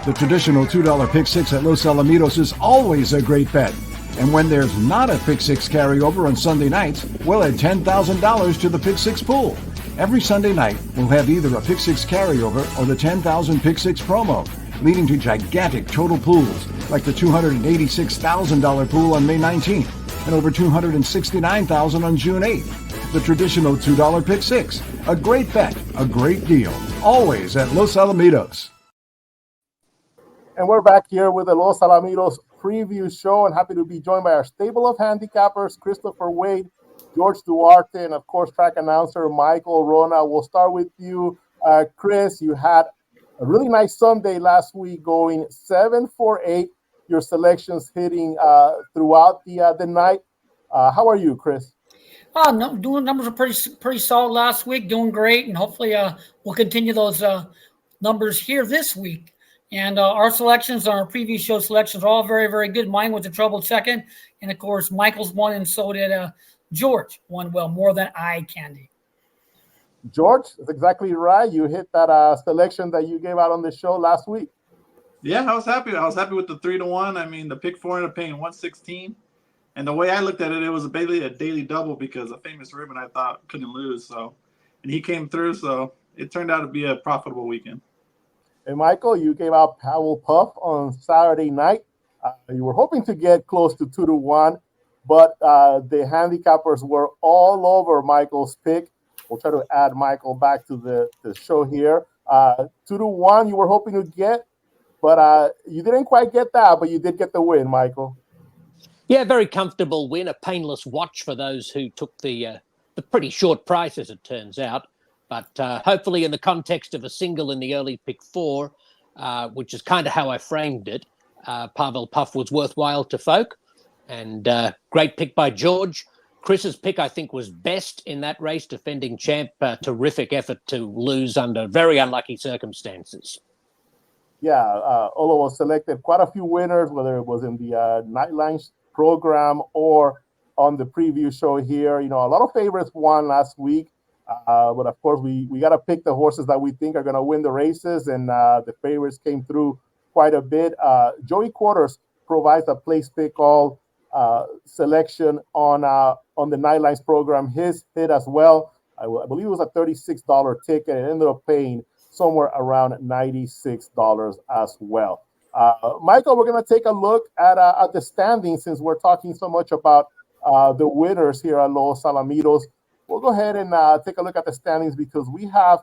The traditional $2 pick six at Los Alamitos is always a great bet. And when there's not a pick six carryover on Sunday nights, we'll add $10,000 to the pick six pool. Every Sunday night, we'll have either a pick six carryover or the 10,000 pick six promo, leading to gigantic total pools like the $286,000 pool on May 19th and over $269,000 on June 8th. The traditional $2 pick six, a great bet, a great deal, always at Los Alamitos. And we're back here with the Los Alamitos preview show, and happy to be joined by our stable of handicappers, Christopher Wade, George Duarte, and of course track announcer Michael Wrona. We'll start with you, Chris. You had a really nice Sunday last week, going 7-for-8. Your selections hitting throughout the night. How are you, Chris? No, numbers are pretty solid last week. Doing great, and hopefully we'll continue those numbers here this week. And our selections, our previous show selections, are all very, very good. Mine was a troubled second, and of course Michael's won, and so did George. Won well, more than eye candy. George, that's exactly right. You hit that selection that you gave out on the show last week. Yeah, I was happy. I was happy with the 3-1. I mean, the pick four ended up paying 116, and the way I looked at it, it was basically a daily double because a famous ribbon I thought couldn't lose. So, and he came through, so it turned out to be a profitable weekend. And Michael, you gave out Powell Puff on Saturday night. You were hoping to get close to 2-1, but the handicappers were all over Michael's pick. We'll try to add Michael back to the show here. 2-1 you were hoping to get, but you didn't quite get that, but you did get the win, Michael. Yeah, very comfortable win, a painless watch for those who took the pretty short price, as it turns out. But hopefully in the context of a single in the early pick four, which is kind of how I framed it, Pavel Puff was worthwhile to folk. And great pick by George. Chris's pick, I think, was best in that race, defending champ. Terrific effort to lose under very unlucky circumstances. Yeah, Olo was selected quite a few winners, whether it was in the Nightlines program or on the preview show here. You know, a lot of favorites won last week. But of course, we got to pick the horses that we think are going to win the races, and the favorites came through quite a bit. Joey Quarters provides a place pick all selection on the Nightlines program. His hit as well. I believe it was a $36 ticket. It ended up paying somewhere around $96 as well. Michael, we're going to take a look at the standings since we're talking so much about the winners here at Los Alamitos. We'll go ahead and take a look at the standings because we have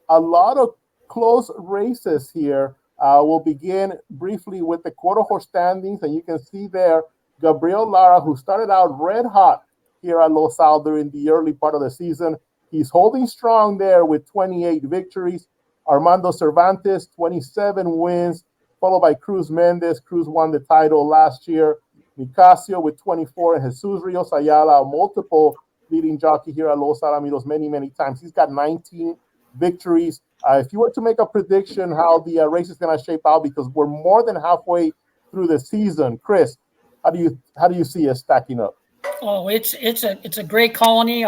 a lot of close races here. We'll begin briefly with the quarter horse standings, and you can see there Gabriel Lara, who started out red hot here at Los Al during the early part of the season. He's holding strong there with 28 victories. Armando Cervantes, 27 wins, followed by Cruz Mendez. Cruz won the title last year. Nicasio with 24, and Jesus Rios Ayala, multiple leading jockey here at Los Alamitos many times. He's got 19 victories. If you were to make a prediction how the race is going to shape out, because we're more than halfway through the season, Chris, how do you see us stacking up? Oh, it's a great colony.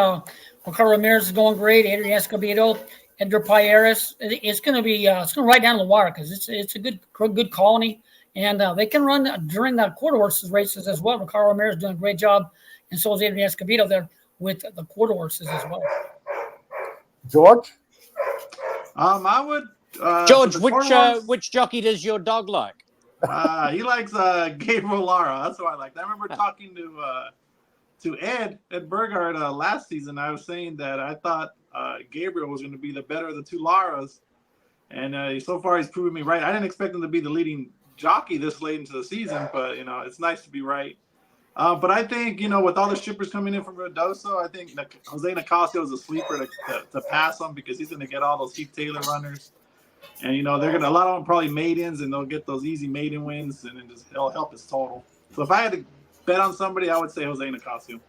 Ricardo Ramirez is going great. Adrian Escobedo, Edgar Payeras. It's going to ride down the wire because it's a good colony, and they can run during the quarter horses races as well. Ricardo Ramirez is doing a great job, and so is Adrian Escobedo there with the quarter horses as well. George? I would. George, which jockey does your dog like? He likes Gabriel Lara. That's what I like. I remember talking to Ed Burgard last season. I was saying that I thought Gabriel was going to be the better of the two Laras, and so far he's proven me right. I didn't expect him to be the leading jockey this late into the season, but it's nice to be right. But I think, with all the shippers coming in from Ruidoso, I think Jose Nicasio is a sleeper to pass on because he's going to get all those Heath Taylor runners. And, they're going to, a lot of them probably maidens, and they'll get those easy maiden wins, and it'll help his total. So if I had to bet on somebody, I would say Jose Nicasio.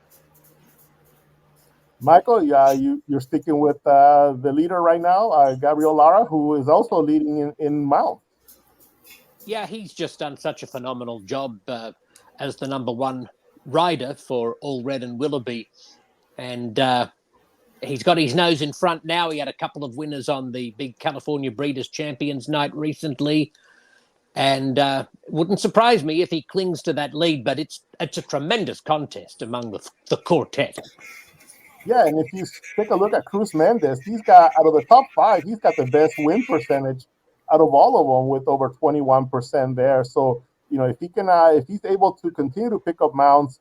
Michael, you're sticking with the leader right now, Gabriel Lara, who is also leading in Mount. Yeah, he's just done such a phenomenal job as the number one rider for All Red and Willoughby. And he's got his nose in front now. He had a couple of winners on the big California Breeders' Champions night recently. And it wouldn't surprise me if he clings to that lead, but it's a tremendous contest among the quartet. Yeah, and if you take a look at Cruz Mendez, he's got, out of the top five, he's got the best win percentage out of all of them with over 21% there. So, if he can, if he's able to continue to pick up mounts,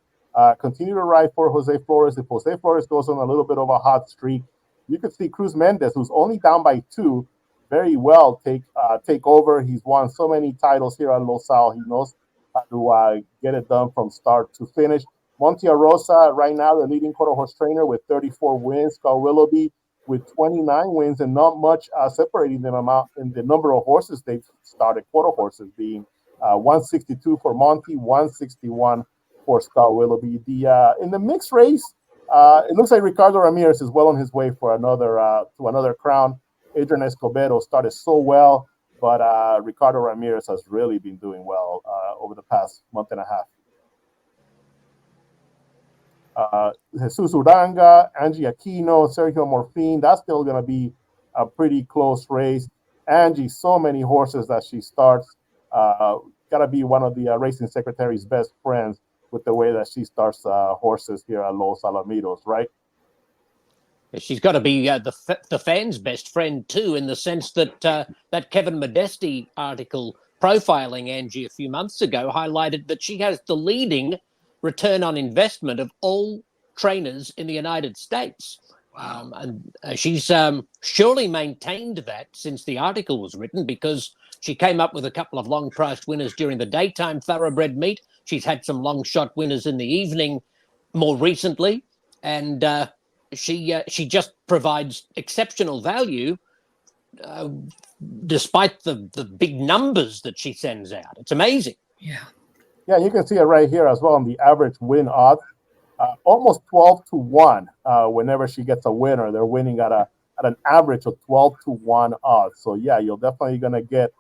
continue to ride for Jose Flores, if Jose Flores goes on a little bit of a hot streak, you could see Cruz Mendez, who's only down by 2, very well take over. He's won so many titles here at Los Al. He knows how to get it done from start to finish. Montia Rosa, right now, the leading quarter horse trainer with 34 wins. Carl Willoughby with 29 wins, and not much separating them out in the number of horses they've started, quarter horses being 162 for Monty, 161 for Scott Willoughby. In the mixed race, it looks like Ricardo Ramirez is well on his way for another crown. Adrian Escobedo started so well, but Ricardo Ramirez has really been doing well over the past month and a half. Jesus Uranga, Angie Aquino, Sergio Morfin, that's still going to be a pretty close race. Angie, so many horses that she starts. Got to be one of the racing secretary's best friends with the way that she starts horses here at Los Alamitos, right? She's got to be the fans' best friend too, in the sense that that Kevin Modesti article profiling Angie a few months ago highlighted that she has the leading return on investment of all trainers in the United States. And she's surely maintained that since the article was written, because she came up with a couple of long-priced winners during the daytime thoroughbred meet. She's had some long-shot winners in the evening more recently, and she just provides exceptional value despite the big numbers that she sends out. It's amazing. Yeah, you can see it right here as well on the average win odds. Almost 12-1 whenever she gets a winner. They're winning at an average of 12-1 odds. So, yeah, you're definitely going to get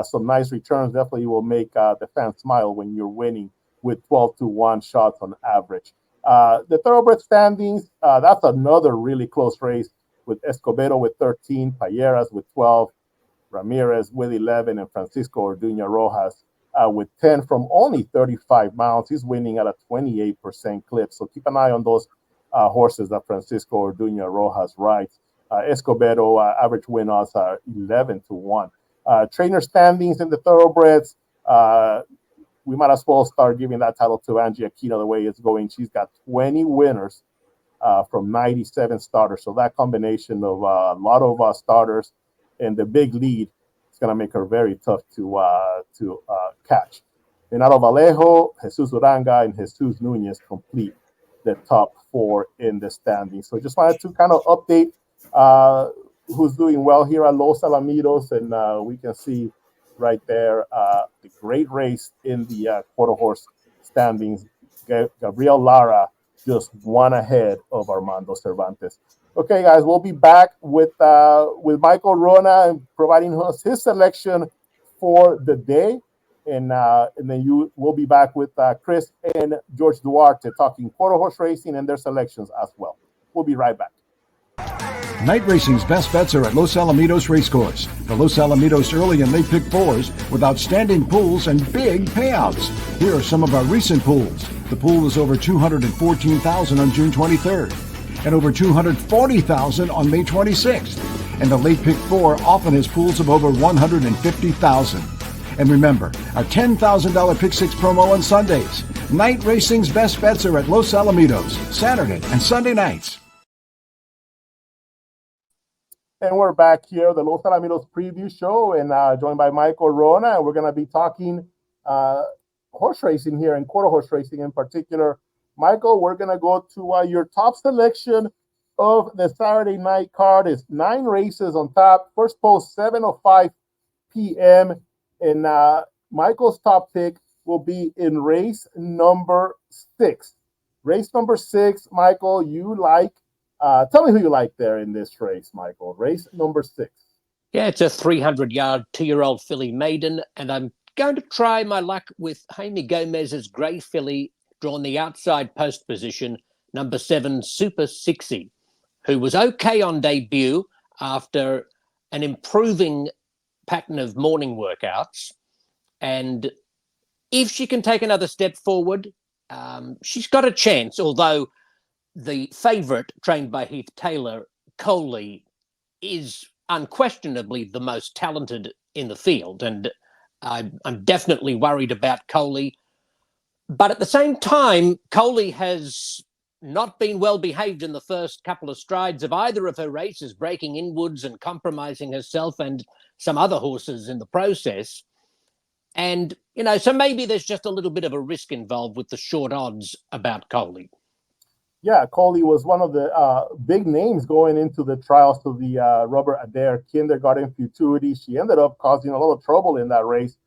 some nice returns. Definitely will make the fans smile when you're winning with 12-1 shots on average. The thoroughbred standings, that's another really close race with Escobedo with 13, Payeras with 12, Ramirez with 11, and Francisco Orduña Rojas with 10 from only 35 mounts. He's winning at a 28% clip. So keep an eye on those horses that Francisco Orduña Rojas rides. Escobedo average win odds are 11-1. Trainer standings in the thoroughbreds. We might as well start giving that title to Angie Aquino the way it's going. She's got 20 winners from 97 starters. So that combination of a lot of starters and the big lead, it's going to make her very tough to catch. Renato Vallejo, Jesus Uranga, and Jesus Nunez complete the top 4 in the standings. So just wanted to kind of update who's doing well here at Los Alamitos, and we can see right there the great race in the quarter horse standings. Gabriel Lara just one ahead of Armando Cervantes. Okay, guys, we'll be back with Michael Wrona and providing us his selection for the day, and then we'll be back with Chris and George Duarte talking quarter horse racing and their selections as well. We'll be right back. Night racing's best bets are at Los Alamitos Racecourse. The Los Alamitos early and late pick 4s with outstanding pools and big payouts. Here are some of our recent pools. The pool was over $214,000 on June 23rd and over $240,000 on May 26th. And the late pick 4 often has pools of over $150,000. And remember, our $10,000 pick 6 promo on Sundays. Night racing's best bets are at Los Alamitos, Saturday and Sunday nights. And we're back here, the Los Alamitos preview show, and joined by Michael Wrona. And we're going to be talking horse racing here, and quarter horse racing in particular. Michael, we're going to go to your top selection of the Saturday night card. It's 9 races on top. First post, 7:05 p.m. And Michael's top pick will be in race number 6. Race number 6, Michael, you like. Tell me who you like there in this race, Michael. Race number 6. Yeah, it's a 300-yard 2-year-old filly maiden, and I'm going to try my luck with Jaime Gomez's grey filly, drawn the outside post position, number 7, Super 60, who was okay on debut after an improving pattern of morning workouts. And if she can take another step forward, she's got a chance, although the favourite, trained by Heath Taylor, Coley, is unquestionably the most talented in the field. And I'm definitely worried about Coley. But at the same time, Coley has not been well behaved in the first couple of strides of either of her races, breaking inwards and compromising herself and some other horses in the process. And, so maybe there's just a little bit of a risk involved with the short odds about Coley. Yeah, Coley was one of the big names going into the trials to the Robert Adair Kindergarten Futurity. She ended up causing a lot of trouble in that race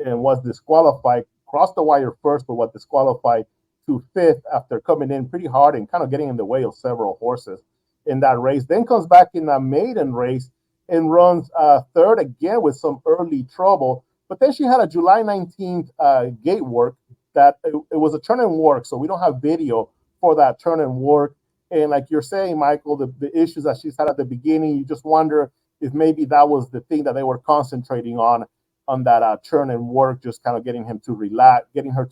and was disqualified. Crossed the wire first, but was disqualified to fifth after coming in pretty hard and kind of getting in the way of several horses in that race. Then comes back in a maiden race and runs third again with some early trouble. But then she had a July 19th gate work that it was a turn and work, so we don't have video for that turn and work. And like you're saying, Michael, the issues that she's had at the beginning, you just wonder if maybe that was the thing that they were concentrating on that turn and work, just kind of getting her to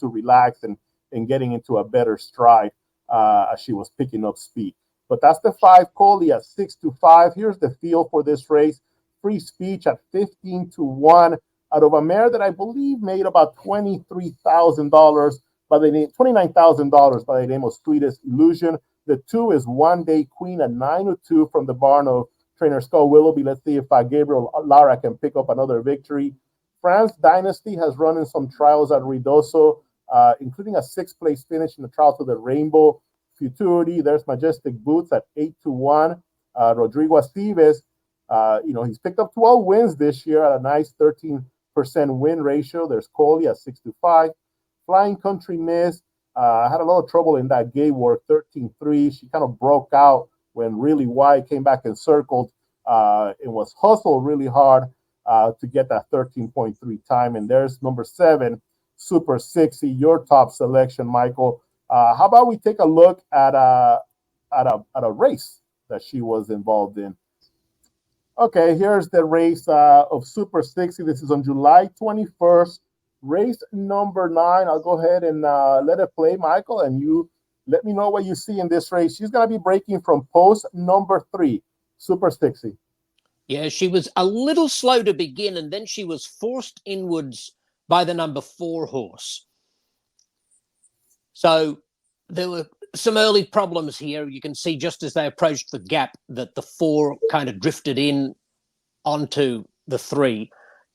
relax and getting into a better stride as she was picking up speed. But that's the 5 Coley at 6-5. Here's the field for this race. Free Speech at 15-1 out of a mare that I believe made about $23,000 by the name, $29,000 by the name of Sweetest Illusion. The 2 is One Day Queen at 9-2 from the barn of trainer Scott Willoughby. Let's see if Gabriel Lara can pick up another victory. France Dynasty has run in some trials at Ruidoso, including a 6th place finish in the trial to the Rainbow Futurity. There's Majestic Boots at 8-1. Rodrigo Esteves, he's picked up 12 wins this year at a nice 13% win ratio. There's Coley at 6-5. Flying Country Miss had a lot of trouble in that gate work, 13-3. She kind of broke out when really wide, came back and circled. It was hustled really hard to get that 13.3 time. And there's number 7, Super 60, your top selection, Michael. How about we take a look at a race that she was involved in? Okay, here's the race of Super 60. This is on July 21st. Race number 9. I'll go ahead and let it play, Michael, and you let me know what you see in this race. She's going to be breaking from post number 3, Super 60. Yeah, she was a little slow to begin, and then she was forced inwards by the number 4 horse. So there were some early problems here. You can see just as they approached the gap that the 4 kind of drifted in onto the 3.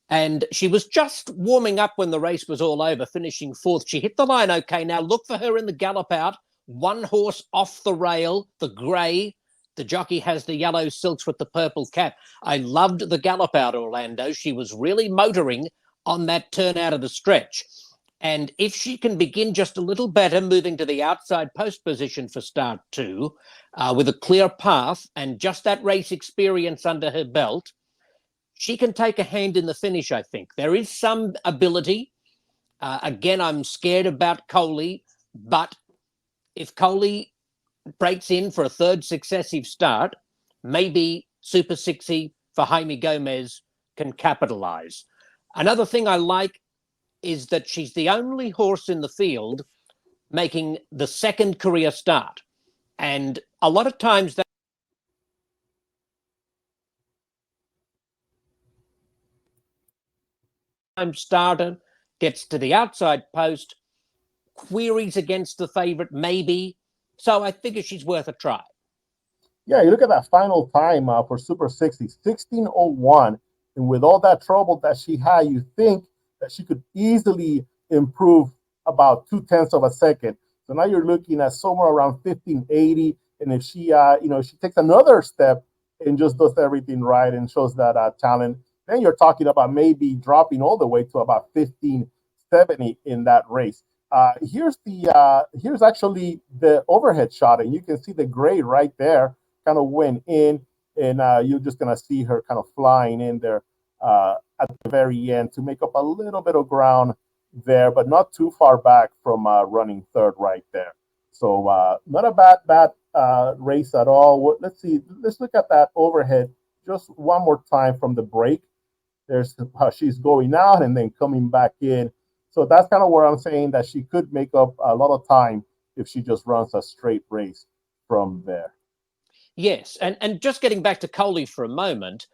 And she was just warming up when the race was all over, finishing 4th. She hit the line okay. Now look for her in the gallop out. 1 horse off the rail, the grey. The jockey has the yellow silks with the purple cap. I loved the gallop out, Orlando. She was really motoring on that turn out of the stretch. And if she can begin just a little better, moving to the outside post position for start 2, with a clear path and just that race experience under her belt, she can take a hand in the finish, I think. There is some ability. Again, I'm scared about Coley, but if Coley breaks in for a 3rd successive start, maybe Super 60 for Jaime Gomez can capitalize. Another thing I like is that she's the only horse in the field making the 2nd career start. And a lot of times that starter gets to the outside post, queries against the favorite, maybe. So I figure she's worth a try. Yeah, you look at that final time for Super 60, 16:01. And with all that trouble that she had, you think that she could easily improve about 0.2 of a second. So now you're looking at somewhere around 1580. And if she, she takes another step and just does everything right and shows that talent, then you're talking about maybe dropping all the way to about 1570 in that race. Here's actually the overhead shot, and you can see the gray right there kind of went in, and you're just gonna see her kind of flying in there at the very end to make up a little bit of ground there, but not too far back from running 3rd right there. So not a bad race at all. Let's see. Let's look at that overhead just one more time from the break. There's how she's going out and then coming back in. So that's kind of where I'm saying that she could make up a lot of time if she just runs a straight race from there. Yes, and just getting back to Coley for a moment,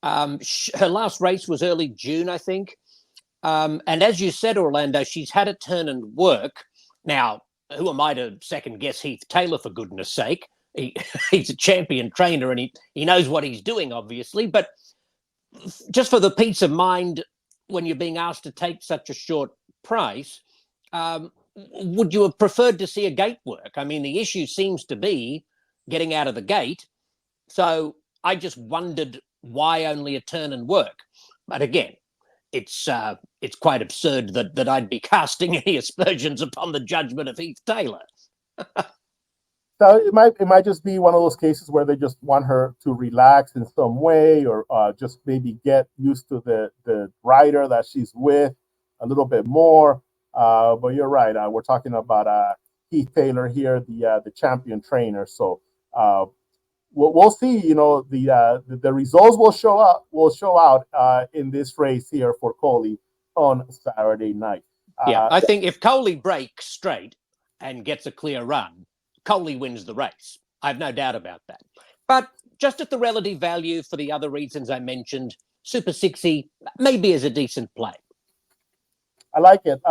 her last race was early June, I think. And as you said, Orlando, she's had a turn and work. Now, who am I to second guess Heath Taylor, for goodness sake? He's a champion trainer and he knows what he's doing, obviously. But just for the peace of mind when you're being asked to take such a short price, would you have preferred to see a gate work? I mean, the issue seems to be getting out of the gate. So I just wondered why only a turn and work. But again, it's quite absurd that I'd be casting any aspersions upon the judgment of Heath Taylor. So it might just be one of those cases where they just want her to relax in some way, or just maybe get used to the rider that she's with a little bit more. But you're right. We're talking about Heath Taylor here, the champion trainer. So we'll see. You know, the results will show out in this race here for Coley on Saturday night. Yeah, I think if Coley breaks straight and gets a clear run, Coley wins the race. I have no doubt about that. But just at the relative value for the other reasons I mentioned, Super 60 maybe is a decent play. I like it.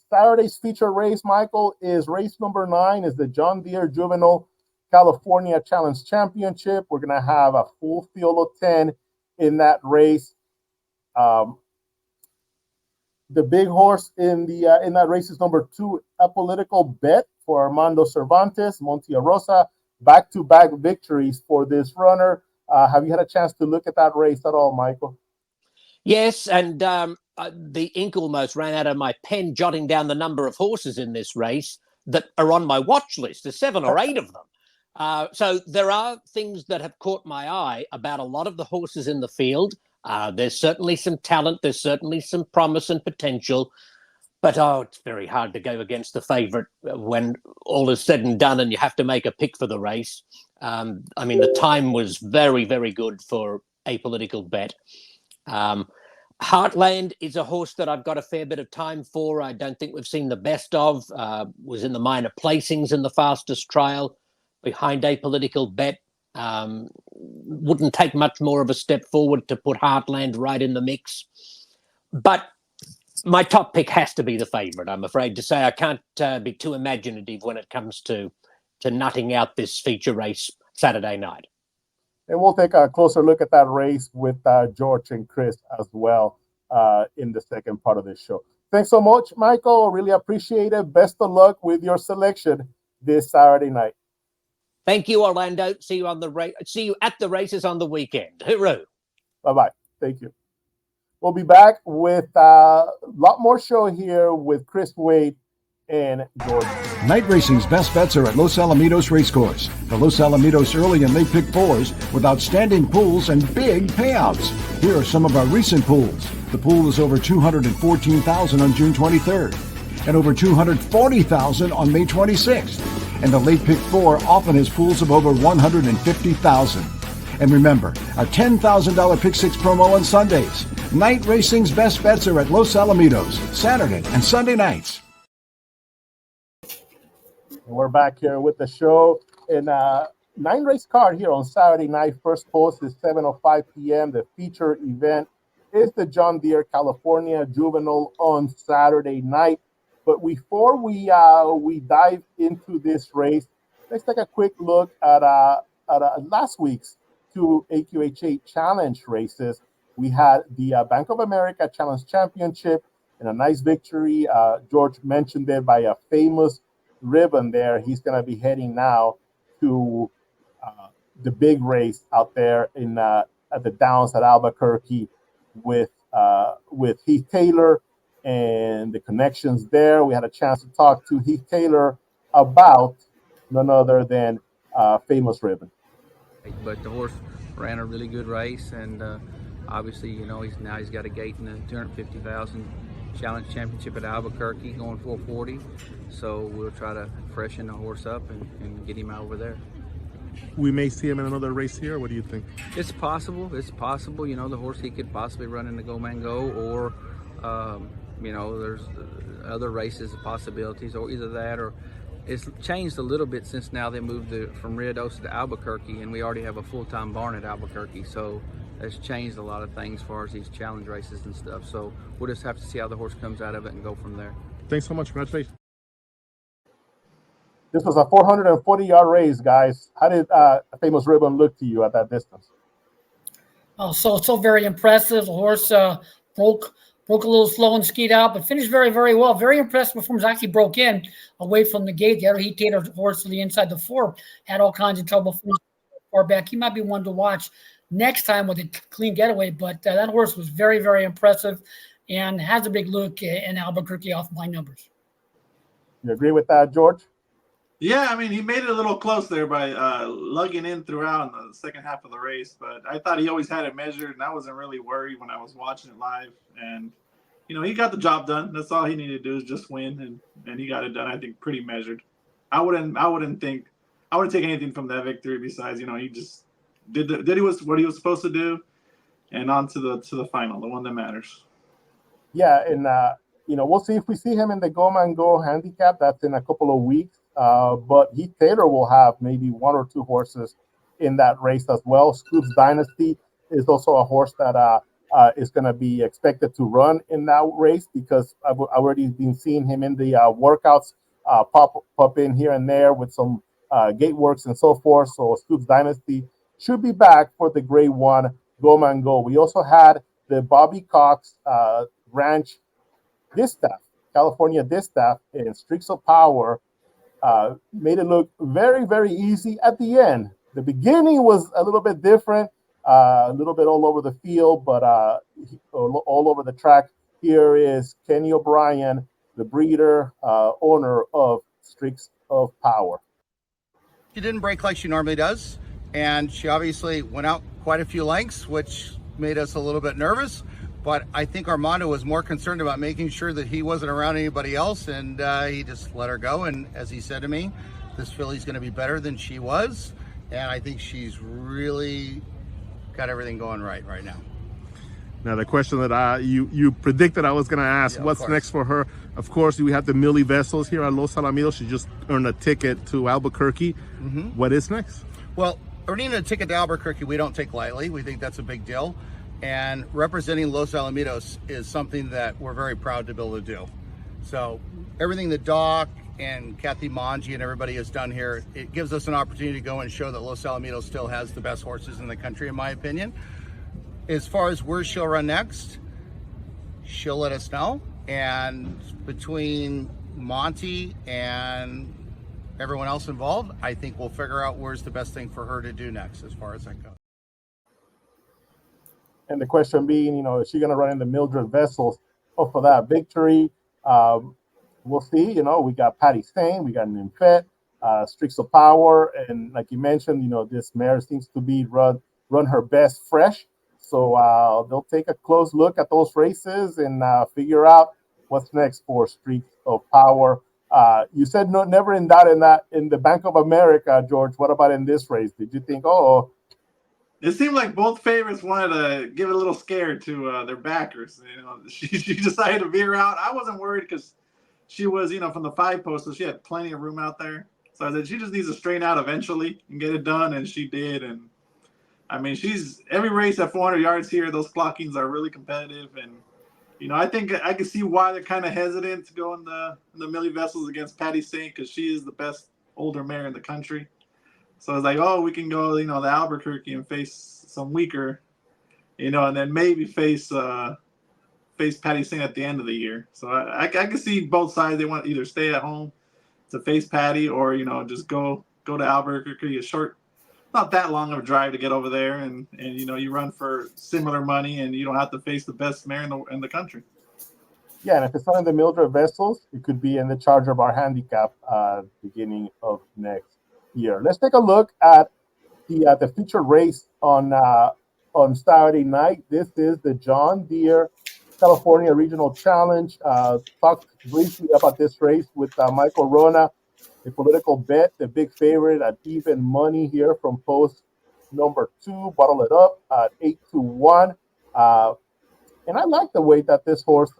Saturday's feature race, Michael, is race number 9, is the John Deere Juvenile California Challenge Championship. We're going to have a full field of 10 in that race. The big horse in that race is number 2, Apollitical Bet for Armando Cervantes, Monterosa. Back-to-back victories for this runner. Have you had a chance to look at that race at all, Michael? Yes, and the ink almost ran out of my pen jotting down the number of horses in this race that are on my watch list. There's 7 or 8 of them. So there are things that have caught my eye about a lot of the horses in the field. There's certainly some talent. There's certainly some promise and potential. But, it's very hard to go against the favourite when all is said and done and you have to make a pick for the race. I mean, the time was very, very good for Apollitical Bet. Heartland is a horse that I've got a fair bit of time for. I don't think we've seen the best of. Was in the minor placings in the fastest trial behind Apollitical Bet. Wouldn't take much more of a step forward to put Heartland right in the mix. But my top pick has to be the favourite, I'm afraid to say. I can't be too imaginative when it comes to nutting out this feature race Saturday night. And we'll take a closer look at that race with George and Chris as well in the second part of this show. Thanks so much, Michael. Really appreciate it. Best of luck with your selection this Saturday night. Thank you, Orlando. See you at the races on the weekend. Hooroo. Bye-bye. Thank you. We'll be back with a lot more show here with Chris, Wade, and George. Night racing's best bets are at Los Alamitos Racecourse. The Los Alamitos early and late pick 4s with outstanding pools and big payouts. Here are some of our recent pools. The pool is over $214,000 on June 23rd and over $240,000 on May 26th. And the late pick 4 often has pools of over $150,000. And remember, a $10,000 pick 6 promo on Sundays. Night racing's best bets are at Los Alamitos, Saturday and Sunday nights. We're back here with the show. And 9-race card here on Saturday night. First post is 7:05 p.m. The feature event is the John Deere California Juvenile on Saturday night. But before we dive into this race, let's take a quick look at last week's 2 AQHA Challenge races. We had the Bank of America Challenge Championship and a nice victory. George mentioned it by a famous ribbon there. He's going to be heading now to the big race out there at the Downs at Albuquerque with Heath Taylor and the connections there. We had a chance to talk to Heath Taylor about none other than famous ribbon. But the horse ran a really good race, and obviously, you know, he's got a gate in the 250,000 Challenge Championship at Albuquerque going 440. So we'll try to freshen the horse up and get him out over there. we may see him in another race here? What do you think? It's possible. It's possible. You know, the horse, he could possibly run in the Go Man Go, or you know, there's other races, possibilities, or either that, or it's changed a little bit since now they moved from Ruidoso to Albuquerque, and we already have a full-time barn at Albuquerque. So that's changed a lot of things as far as these challenge races and stuff. So we'll just have to see how the horse comes out of it and go from there. Thanks so much. Congratulations. This was a 440-yard race, guys. How did Famous Ribbon look to you at that distance? Oh, so very impressive. The horse broke a little slow and skied out, but finished very, very well. Very impressive performance. Actually broke in away from the gate. The other Heath Taylor horse to the inside the 4 had all kinds of trouble far back. He might be one to watch next time with a clean getaway, but that horse was very, very impressive and has a big look in Albuquerque off my numbers. You agree with that, George? Yeah, I mean, he made it a little close there by lugging in throughout in the second half of the race, but I thought he always had it measured, and I wasn't really worried when I was watching it live. And, you know, he got the job done. That's all he needed to do is just win, and he got it done, I think, pretty measured. I wouldn't take anything from that victory besides, you know, he just did what he was supposed to do, and on to the final, the one that matters. Yeah, and, you know, we'll see if we see him in the Go Man Go handicap. That's in a couple of weeks. But Heath Taylor will have maybe 1 or 2 horses in that race as well. Scoop's Dynasty is also a horse that is going to be expected to run in that race, because I've already been seeing him in the workouts pop in here and there with some gate works and so forth. So Scoop's Dynasty should be back for the Grade 1 Go Man Go. We also had the Bobby Cox Ranch Distaff, California Distaff, in Streaks of Power. Made it look very, very easy at the end. The beginning was a little bit different, a little bit all over the field, but all over the track. Here is Kenny O'Brien, the breeder, owner of Streaks of Power. She didn't break like she normally does, and she obviously went out quite a few lengths, which made us a little bit nervous. But I think Armando was more concerned about making sure that he wasn't around anybody else, and he just let her go. And as he said to me, this filly's going to be better than she was, and I think she's really got everything going right now. Now, the question that you predicted I was going to ask, Yeah, what's next for her? Of course, we have the Millie Vessels here at Los Alamitos. She just earned a ticket to Albuquerque. Mm-hmm. What is next? Well, earning a ticket to Albuquerque, we don't take lightly. We think that's a big deal. And representing Los Alamitos is something that we're very proud to be able to do. So everything that Doc and Kathy Manji and everybody has done here, it gives us an opportunity to go and show that Los Alamitos still has the best horses in the country, in my opinion. As far as where she'll run next, she'll let us know. And between Monty and everyone else involved, I think we'll figure out where's the best thing for her to do next as far as that goes. And the question being, you know, is she going to run in the Mildred Vessels for that victory? We'll see. You know, we got Patty Stain, we got Nymphet, Streaks of Power, and like you mentioned, you know, this mare seems to be run her best fresh. So they'll take a close look at those races and figure out what's next for Streaks of Power. You said no, never in doubt in the Bank of America, George. What about in this race? Did you think, It seemed like both favorites wanted to give it a little scare to their backers. You know, she decided to veer out. I wasn't worried because she was, you know, from the 5 post, so she had plenty of room out there. So I said she just needs to straighten out eventually and get it done, and she did. And I mean, she's every race at 400 yards here. Those clockings are really competitive, and you know, I think I can see why they're kind of hesitant to go in the Millie Vessels against Patty Saint, because she is the best older mare in the country. So it's like, oh, we can go, you know, the Albuquerque and face some weaker, you know, and then maybe face Patty Saint at the end of the year. So I can see both sides. They want to either stay at home to face Patty, or, you know, just go to Albuquerque, a short, not that long of a drive to get over there, and you know, you run for similar money, and you don't have to face the best mare in the country. Yeah, and if it's not in the Mildred Vessels, it could be in the Charger Bar Handicap beginning of next year. Let's take a look at the featured race on Saturday night. This is the John Deere California Regional Challenge. Talked briefly about this race with Michael Wrona. Apollitical Bet, the big favorite at even money here from post number 2. Bottle it up at 8-1. And I like the way that this horse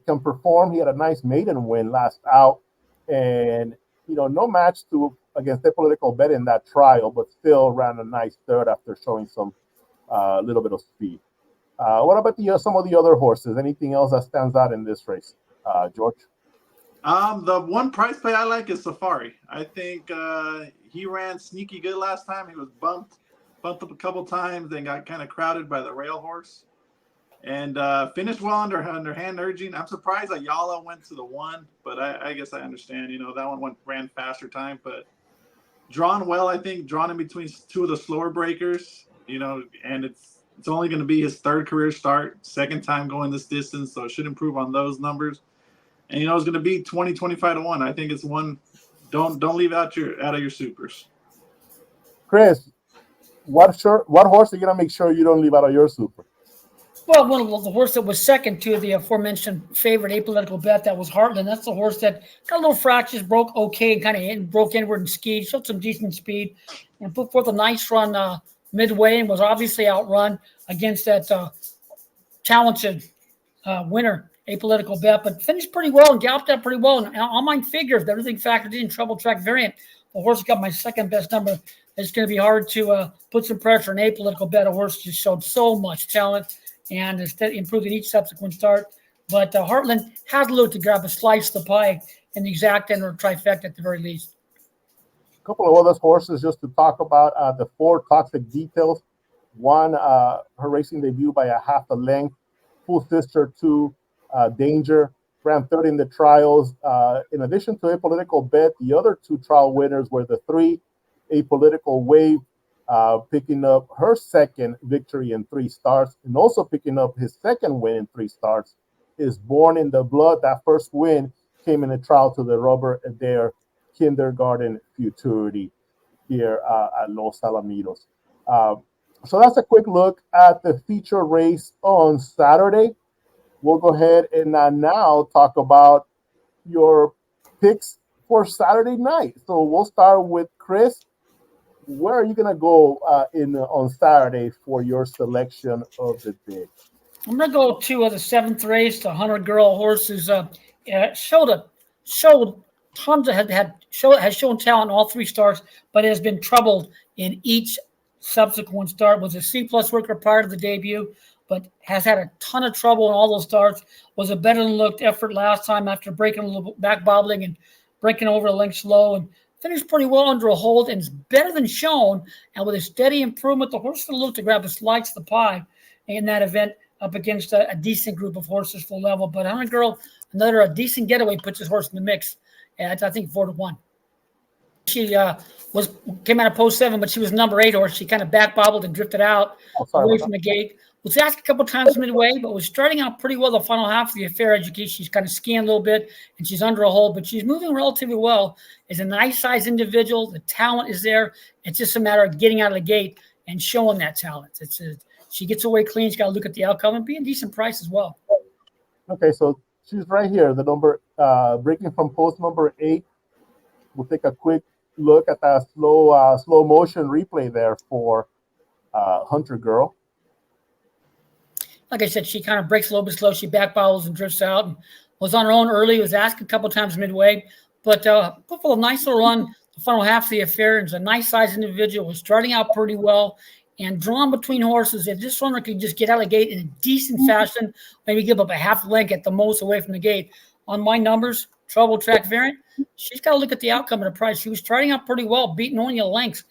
can perform. He had a nice maiden win last out, and no match against the Political Bet in that trial, but still ran a nice third after showing some little bit of speed. What about some of the other horses? Anything else that stands out in this race, George? The one price play I like is Safari. I think he ran sneaky good last time. He was bumped up a couple times, then got kind of crowded by the rail horse. And finished well under hand urging. I'm surprised Ayala went to the 1, but I guess I understand. That one ran faster time, but drawn well. I think drawn in between 2 of the slower breakers. And it's only going to be his 3rd career start, 2nd time going this distance, so it should improve on those numbers. And it's going to be 20-25-1. I think it's one. Don't leave out of your supers. Chris, what horse are you going to make sure you don't leave out of your super? Well, one of the horse that was second to the aforementioned favorite Apollitical Bet, that was Heartland. That's the horse that got a little fractures, broke okay, and kind of broke inward and skied, showed some decent speed, and put forth a nice run midway, and was obviously outrun against that talented winner, Apollitical Bet, but finished pretty well and galloped out pretty well. And on my figures, everything factored in, treble track variant. The horse got my 2nd best number. It's going to be hard to put some pressure on Apollitical Bet. A horse just showed so much talent and improved in each subsequent start. But Heartland has a little to grab a slice of the pie in the exact end or trifecta at the very least. A couple of other horses just to talk about. The 4 Toxic Details. 1, her racing debut by a half a length. Full sister to Danger. Ran 3rd in the trials. In addition to Apollitical Bet, the other 2 trial winners were the 3 Apolitical Wave, picking up her 2nd victory in 3 starts, and also picking up his 2nd win in 3 starts, is Born in the Blood. That first win came in a trial to the Robert Adair Kindergarten Futurity here at Los Alamitos. So that's a quick look at the feature race on Saturday. We'll go ahead and now talk about your picks for Saturday night. So we'll start with Chris. Where are you going to go on Saturday for your selection of the day? I'm going to go to the 7th race, the 100-girl horse, who's showed tons of has shown talent in all 3 starts, but has been troubled in each subsequent start. Was a C-plus worker prior to the debut, but has had a ton of trouble in all those starts. Was a better than looked effort last time after breaking a little back bobbling and breaking over a length slow, and finished pretty well under a hold, and is better than shown. And with a steady improvement, the horse will look to grab a slice of the pie in that event up against a decent group of horses full level. But 100 Girl, a decent getaway, puts his horse in the mix at, I think, 4-1. She came out of post 7, but she was number 8 horse. She kind of back bobbled and drifted out away from the gate. Was asked a couple times midway, but was starting out pretty well the final half of the affair. Education, she's kind of skiing a little bit, and she's under a hold, but she's moving relatively well. Is a nice size individual. The talent is there. It's just a matter of getting out of the gate and showing that talent. She gets away clean. She's got to look at the outcome and be a decent price as well. Okay, so she's right here. The number breaking from post number 8. We'll take a quick look at that slow motion replay there for Hunter Girl. Like I said, she kind of breaks a little bit slow. She back bobbles and drifts out, and was on her own early. Was asked a couple times midway, but put a nice little run the final half of the affair. It's a nice size individual. Was starting out pretty well and drawn between horses. If this runner could just get out of the gate in a decent fashion, maybe give up a half length at the most away from the gate. On my numbers, treble track variant, she's got to look at the outcome of the price. She was starting out pretty well, beating only a length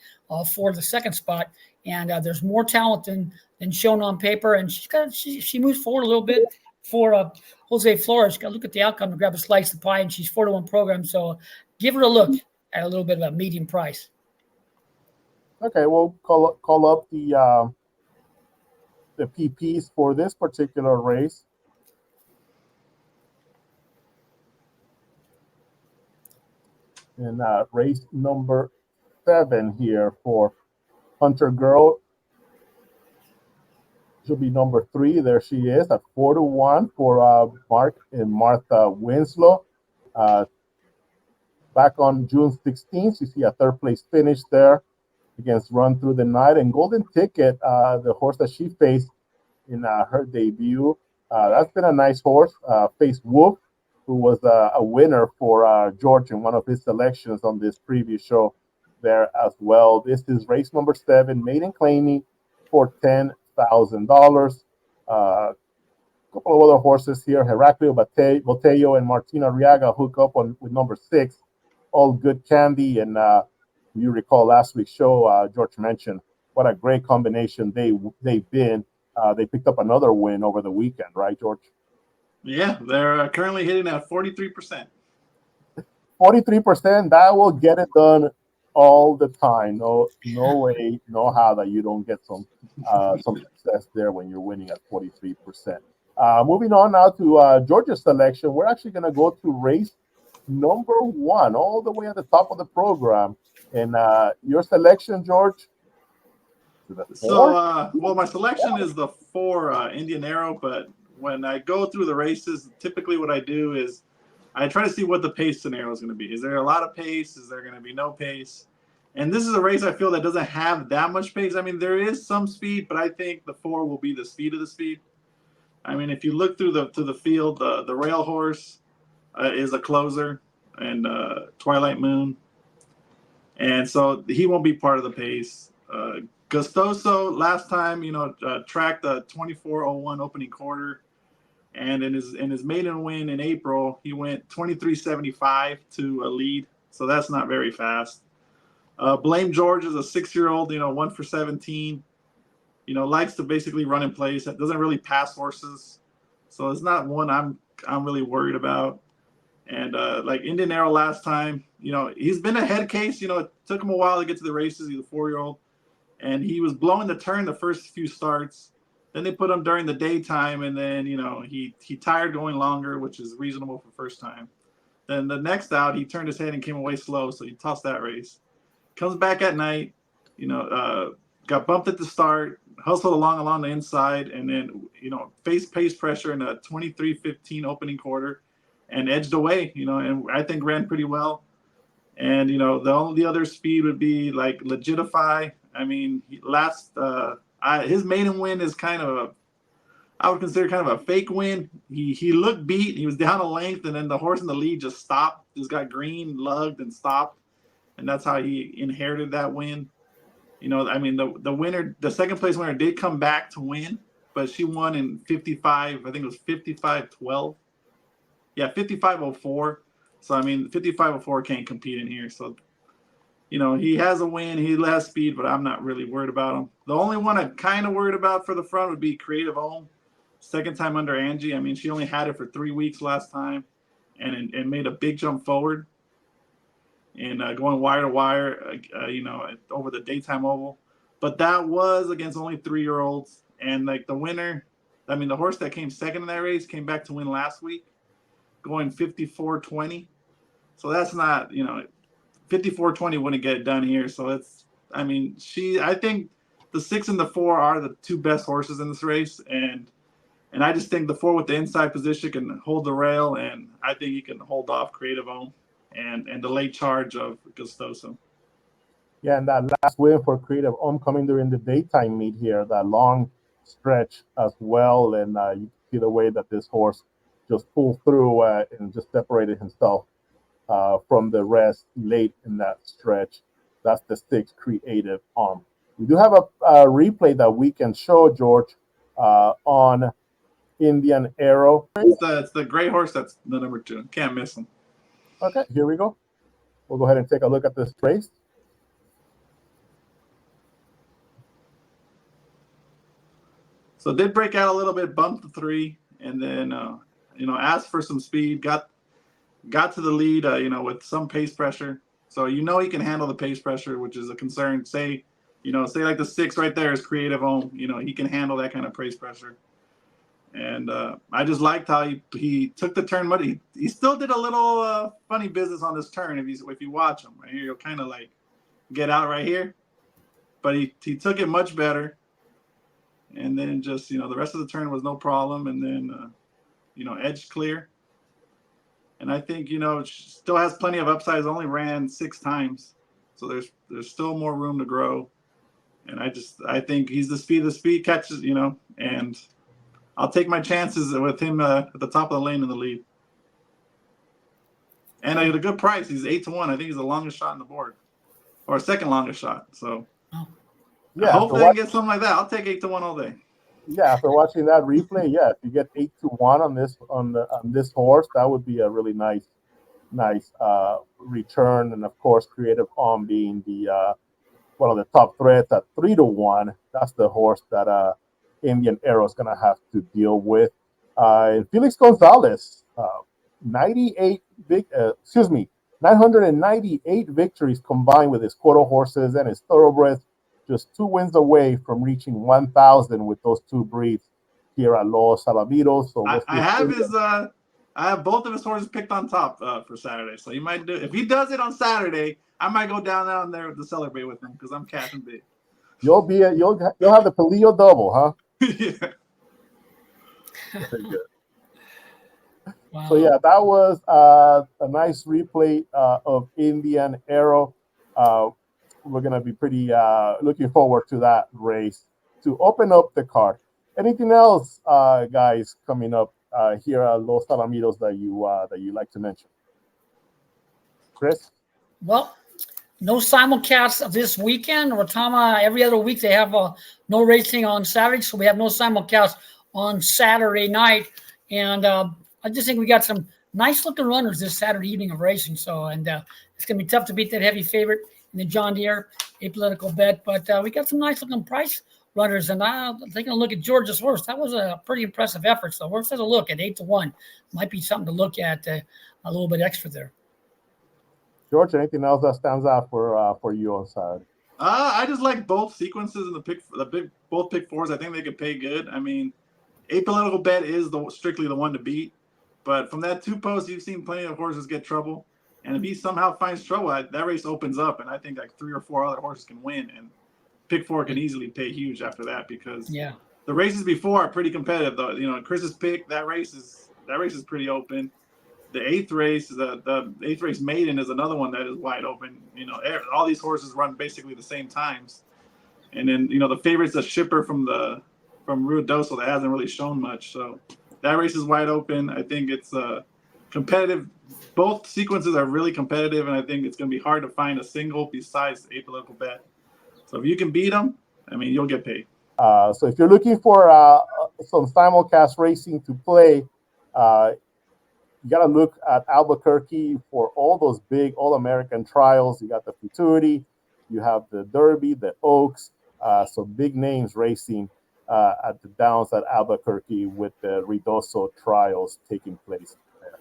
for the 2nd spot. And there's more talent than shown on paper. And she moves forward a little bit for Jose Flores. Got to look at the outcome to grab a slice of the pie, and she's 4-1 program. So give her a look at a little bit of a medium price. Okay, we'll call up the PPs for this particular race. And race number 7 here for Hunter Girl. She'll be number 3. There she is at 4-1 for Mark and Martha Winslow. back on June 16th. You see a third place finish there against Run Through the Night. And Golden Ticket, the horse that she faced in her debut, that's been a nice horse. Faced Wolf, who was a winner for George in one of his selections on this previous show there as well. This is race number 7, maiden claiming for $10,000. A couple of other horses here, Heraclio Botello and Martina Arriaga hook up with number 6, All Good Candy. And you recall last week's show, George mentioned what a great combination they've been. They picked up another win over the weekend, right, George? Yeah, they're currently hitting at 43%. 43%, that will get it done all the time. No way, no how that you don't get some success there when you're winning at 43%. Moving on now to Georgia's selection, we're actually going to go to race number 1, all the way at the top of the program. And your selection, George? So, well, my selection is the 4 Indian Arrow, but when I go through the races, typically what I do is I try to see what the pace scenario is going to be. Is there a lot of pace? Is there going to be no pace? And this is a race I feel that doesn't have that much pace. I mean, there is some speed, but I think the 4 will be the speed of the speed. I mean, if you look through the field, the rail horse is a closer, and Twilight Moon, and so he won't be part of the pace. Gustoso last time, tracked the 24:01 opening quarter, and in his maiden win in April, he went 23:75 to a lead, so that's not very fast. Blame George is a 6-year-old, 1 for 17, likes to basically run in place. Doesn't really pass horses, so it's not one I'm really worried about. And like Indian Arrow last time, he's been a head case. It took him a while to get to the races. He's a 4-year-old. And he was blowing the turn the first few starts. Then they put him during the daytime, and then he tired going longer, which is reasonable for first time. Then the next out, he turned his head and came away slow, so he tossed that race. Comes back at night, got bumped at the start, hustled along the inside, and then faced pace pressure in a 23:15 opening quarter, and edged away. And I think ran pretty well. And the only other speed would be like Legitify. I mean, his maiden win is I would consider kind of a fake win. He looked beat. He was down a length, and then the horse in the lead just stopped. Just got green, lugged, and stopped, and that's how he inherited that win. I mean, the winner, the second place winner, did come back to win, but she won in 55. I think it was 55:12. Yeah, 55:04. So I mean, 55:04 can't compete in here. So. He has a win. He has speed, but I'm not really worried about him. The only one I'm kind of worried about for the front would be Creative Home. Second time under Angie. I mean, she only had it for 3 weeks last time and made a big jump forward and going wire to wire, over the daytime oval. But that was against only 3-year-olds. And like the winner, I mean, the horse that came second in that race came back to win last week, going 54:20. So that's not, 54:20 wouldn't get it done here. So I think the 6 and the 4 are the 2 best horses in this race. And I just think the 4 with the inside position can hold the rail. And I think he can hold off Creative Home and the late charge of Gustoso. Yeah, and that last win for Creative Home coming during the daytime meet here, that long stretch as well. And you see the way that this horse just pulled through and just separated himself from the rest late in that stretch. That's the 6 Creative Home. We do have a replay that we can show, George, on Indian Arrow. It's the gray horse that's the number 2. Can't miss him. Okay, here we go. We'll go ahead and take a look at this race. So did break out a little bit, bumped the 3, and then asked for some speed, got to the lead, with some pace pressure. So he can handle the pace pressure, which is a concern. Say like the 6 right there is Creative Home. He can handle that kind of pace pressure. And I just liked how he took the turn muddy. He still did a little funny business on this turn. If you watch him right here, you'll kind of like get out right here. But he took it much better. And then just the rest of the turn was no problem. And then edge clear. And I think, still has plenty of upsides. Only ran 6 times. So there's still more room to grow. And I think he's the speed catches, and I'll take my chances with him at the top of the lane in the lead. And at a good price. He's 8-1. I think he's the longest shot on the board, or second longest shot. So yeah, hopefully I can get something like that. I'll take 8-1 all day. Yeah, after watching that replay, if you get 8-1 on this horse, that would be a really nice return. And of course, Creative On being the one of the top threats at 3-1. That's the horse that Indian Arrow is gonna have to deal with. And Felix Gonzalez, 998 victories combined with his quarter horses and his thoroughbreds. Just 2 wins away from reaching 1,000 with those 2 breeds here at Los Alamitos. So I have both of his horses picked on top for Saturday. So he might do. If he does it on Saturday, I might go down there to celebrate with him because I'm cashing big. You'll have the Palillo double, huh? Yeah. Very good. Wow. So yeah, that was a nice replay of Indian Arrow. We're gonna be pretty looking forward to that race to open up the card. Anything else, guys, coming up here at Los Alamitos that you like to mention? Chris? Well, no simulcast this weekend. Rotama, every other week they have no racing on Saturday, so we have no simulcast on Saturday night. And I just think we got some nice looking runners this Saturday evening of racing. So, and it's going to be tough to beat that heavy favorite in the John Deere Apollitical Bet. But we got some nice looking price runners. And taking a look at George's horse, that was a pretty impressive effort. So, horse has a look at 8-1. Might be something to look at a little bit extra there. George, anything else that stands out for you on Saturday? I just like both sequences in both pick 4s. I think they could pay good. I mean, Apollitical Bet is strictly the one to beat. But from that 2 posts, you've seen plenty of horses get trouble. And if he somehow finds trouble, that race opens up. And I think like 3 or 4 other horses can win. And pick 4 can easily pay huge after that because the races before are pretty competitive. Though, Chris's pick, that race is pretty open. The 8th race, the 8th race maiden is another one that is wide open. All these horses run basically the same times. And then, the favorite's a shipper from Ruidoso that hasn't really shown much. So that race is wide open. I think it's competitive. Both sequences are really competitive, and I think it's going to be hard to find a single besides Apollitical Bet. So if you can beat them, I mean, you'll get paid. So if you're looking for some simulcast racing to play, you got to look at Albuquerque for all those big All-American trials. You got the Futurity, you have the Derby, the Oaks, so big names racing at the Downs at Albuquerque with the Ruidoso trials taking place there.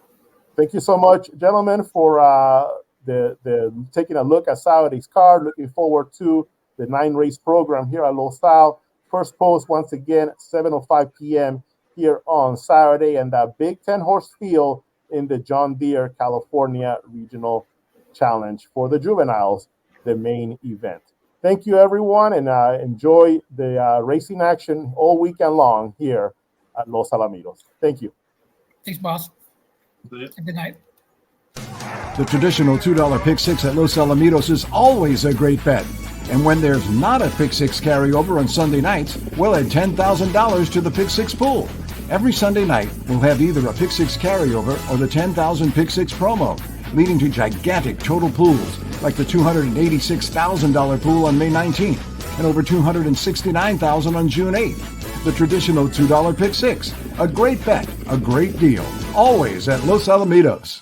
Thank you so much, gentlemen, for the taking a look at Saturday's card. Looking forward to the 9-race program here at Los Al. First post, once again, 7:05 p.m. here on Saturday, and that big 10-horse field in the John Deere California Regional Challenge for the juveniles, the main event. Thank you, everyone, and enjoy the racing action all weekend long here at Los Alamitos. Thank you. Thanks, boss. Good night. The traditional $2 pick 6 at Los Alamitos is always a great bet. And when there's not a pick 6 carryover on Sunday nights, we'll add $10,000 to the pick 6 pool. Every Sunday night, we'll have either a pick 6 carryover or the 10,000 pick 6 promo, leading to gigantic total pools like the $286,000 pool on May 19th and over $269,000 on June 8th. The traditional $2 pick 6, a great bet, a great deal, always at Los Alamitos.